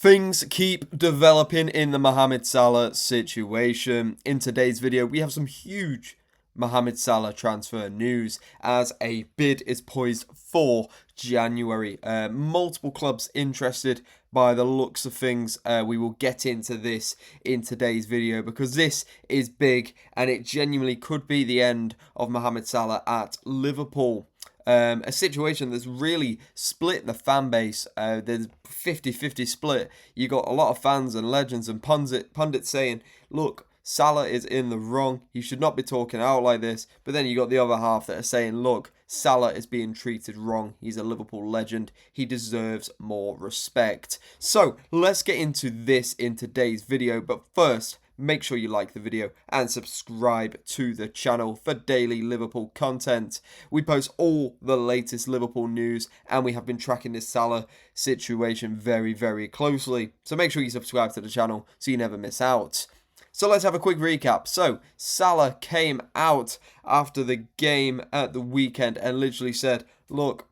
Things keep developing in the Mohamed Salah situation. In today's video, we have some huge Mohamed Salah transfer news as a bid is poised for January. Multiple clubs interested by the looks of things. We will get into this in today's video because this is big and it genuinely could be the end of Mohamed Salah at Liverpool. A situation that's really split the fan base. There's 50-50 split. You got a lot of fans and legends and pundits saying, look, Salah is in the wrong. He should not be talking out like this. But then you got the other half that are saying, look, Salah is being treated wrong. He's a Liverpool legend. He deserves more respect. So let's get into this in today's video. But first, make sure you like the video and subscribe to the channel for daily Liverpool content. We post all the latest Liverpool news and we have been tracking this Salah situation very, very closely. So make sure you subscribe to the channel so you never miss out. So let's have a quick recap. So Salah came out after the game at the weekend and literally said, look,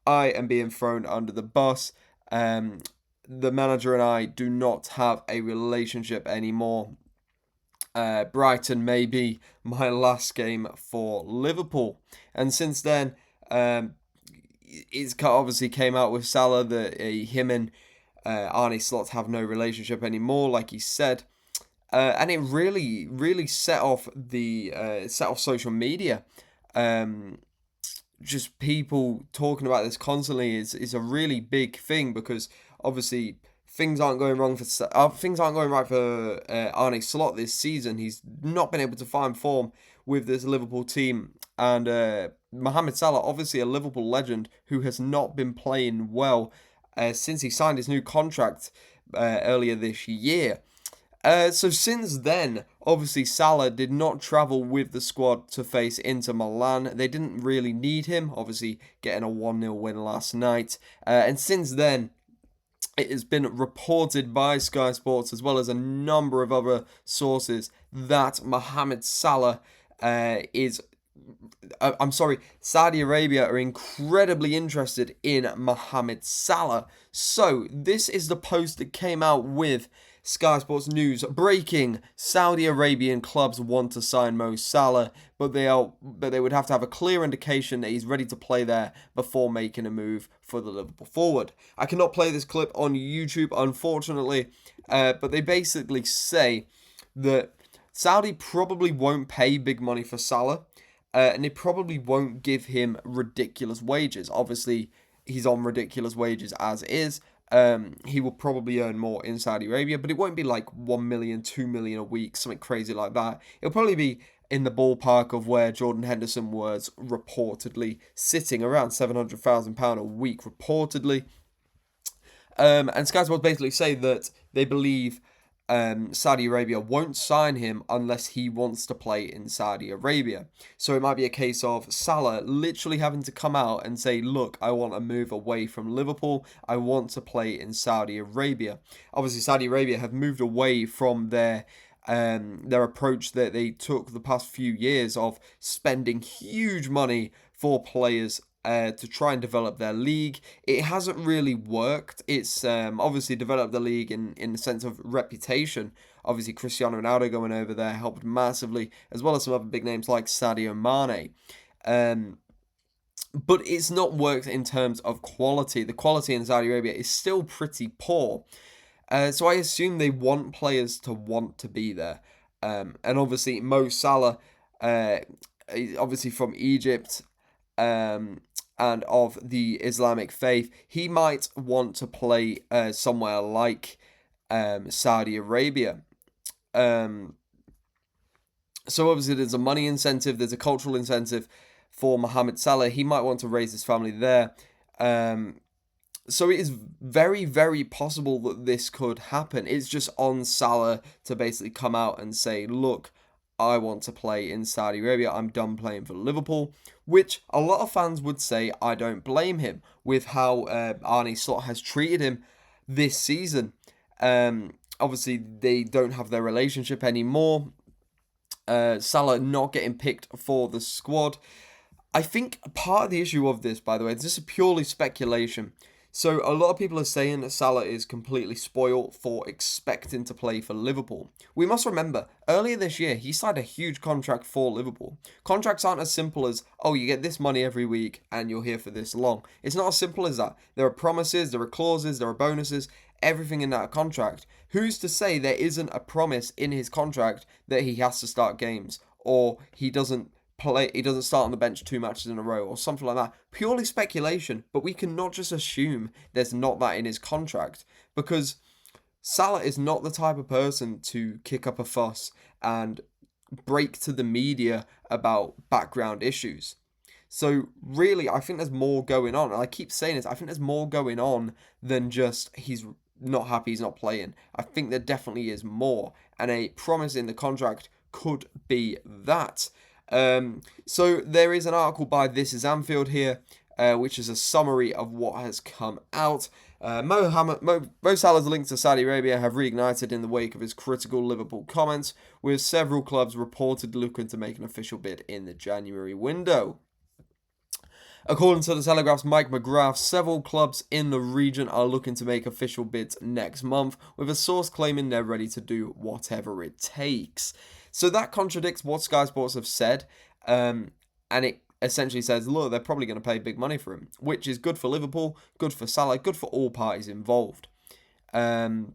I am being thrown under the bus. The manager and I do not have a relationship anymore. Brighton may be my last game for Liverpool. And since then, it's obviously came out with Salah that him and Arne Slot have no relationship anymore, like he said. And it really set off social media. Just people talking about this constantly is a really big thing because obviously things aren't going right for Arne Slot this season. He's not been able to find form with this Liverpool team, and Mohamed Salah, obviously a Liverpool legend who has not been playing well since he signed his new contract earlier this year. So since then, obviously Salah did not travel with the squad to face Inter Milan. They didn't really need him, obviously getting a 1-0 win last night. And since then, it has been reported by Sky Sports as well as a number of other sources that Saudi Arabia are incredibly interested in Mohamed Salah. So this is the post that came out with Sky Sports News. Breaking: Saudi Arabian clubs want to sign Mo Salah, but they would have to have a clear indication that he's ready to play there before making a move for the Liverpool forward. I cannot play this clip on YouTube, unfortunately, but they basically say that Saudi probably won't pay big money for Salah, and they probably won't give him ridiculous wages. Obviously, he's on ridiculous wages as is. He will probably earn more in Saudi Arabia, but it won't be like 1 million, 2 million a week, something crazy like that. It'll probably be in the ballpark of where Jordan Henderson was reportedly sitting, around £700,000 a week, reportedly. And Sky Sports basically say that they believe Saudi Arabia won't sign him unless he wants to play in Saudi Arabia. So it might be a case of Salah literally having to come out and say, look, I want to move away from Liverpool. I want to play in Saudi Arabia. Obviously, Saudi Arabia have moved away from their approach that they took the past few years of spending huge money for players to try and develop their league. It hasn't really worked. It's obviously developed the league in the sense of reputation. Obviously, Cristiano Ronaldo going over there helped massively, as well as some other big names like Sadio Mane. But it's not worked in terms of quality. The quality in Saudi Arabia is still pretty poor. So I assume they want players to want to be there. And obviously, Mo Salah, obviously from Egypt, and of the Islamic faith, he might want to play somewhere like Saudi Arabia. So obviously there's a money incentive, there's a cultural incentive for Mohamed Salah. He might want to raise his family there. So it is very, very possible that this could happen. It's just on Salah to basically come out and say, look, I want to play in Saudi Arabia. I'm done playing for Liverpool, which a lot of fans would say I don't blame him with how Arne Slot has treated him this season. Obviously, they don't have their relationship anymore. Salah not getting picked for the squad. I think part of the issue of this, by the way, this is purely speculation. So a lot of people are saying that Salah is completely spoiled for expecting to play for Liverpool. We must remember, earlier this year, he signed a huge contract for Liverpool. Contracts aren't as simple as, oh, you get this money every week and you're here for this long. It's not as simple as that. There are promises, there are clauses, there are bonuses, everything in that contract. Who's to say there isn't a promise in his contract that he has to start games, or he doesn't start on the bench 2 matches in a row or something like that? Purely speculation, but we cannot just assume there's not that in his contract, because Salah is not the type of person to kick up a fuss and break to the media about background issues. So really, I think there's more going on. And I keep saying this, I think there's more going on than just he's not happy he's not playing. I think there definitely is more, and a promise in the contract could be that. So there is an article by This Is Anfield here, which is a summary of what has come out. Mo Salah's links to Saudi Arabia have reignited in the wake of his critical Liverpool comments, with several clubs reportedly looking to make an official bid in the January window. According to the Telegraph's Mike McGrath, several clubs in the region are looking to make official bids next month, with a source claiming they're ready to do whatever it takes. So that contradicts what Sky Sports have said, and it essentially says, look, they're probably going to pay big money for him, which is good for Liverpool, good for Salah, good for all parties involved. The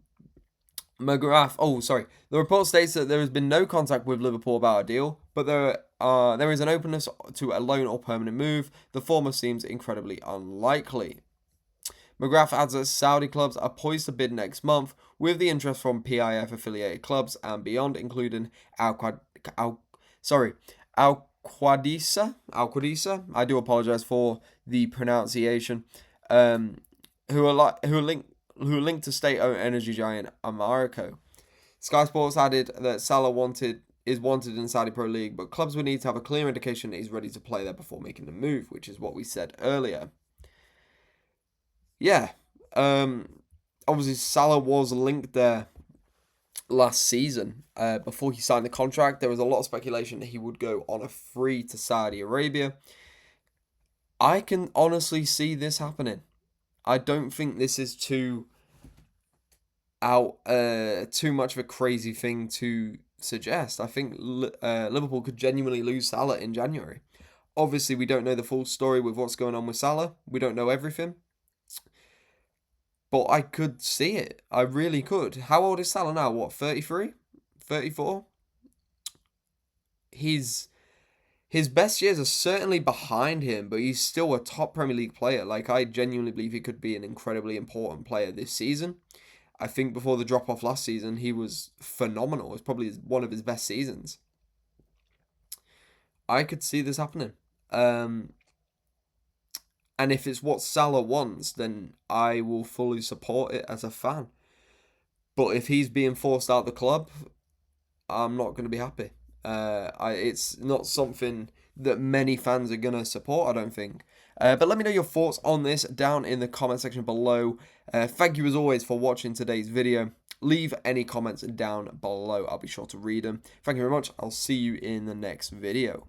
report states that there has been no contact with Liverpool about a deal, but there is an openness to a loan or permanent move. The former seems incredibly unlikely. McGrath adds that Saudi clubs are poised to bid next month, with the interest from PIF affiliated clubs and beyond, including Al Qadisa. I do apologise for the pronunciation. Who are linked to state-owned energy giant Aramco. Sky Sports added that Salah is wanted in the Saudi Pro League, but clubs would need to have a clear indication that he's ready to play there before making the move, which is what we said earlier. Yeah, obviously Salah was linked there last season. Before he signed the contract, there was a lot of speculation that he would go on a free to Saudi Arabia. I can honestly see this happening. I don't think this is too much of a crazy thing to suggest. I think Liverpool could genuinely lose Salah in January. Obviously, we don't know the full story with what's going on with Salah. We don't know everything. But I could see it. I really could. How old is Salah now? What, 33? 34? His best years are certainly behind him, but he's still a top Premier League player. Like, I genuinely believe he could be an incredibly important player this season. I think before the drop-off last season, he was phenomenal. It was probably one of his best seasons. I could see this happening. And if it's what Salah wants, then I will fully support it as a fan. But if he's being forced out of the club, I'm not going to be happy. It's not something that many fans are going to support, I don't think. But let me know your thoughts on this down in the comment section below. Thank you as always for watching today's video. Leave any comments down below. I'll be sure to read them. Thank you very much. I'll see you in the next video.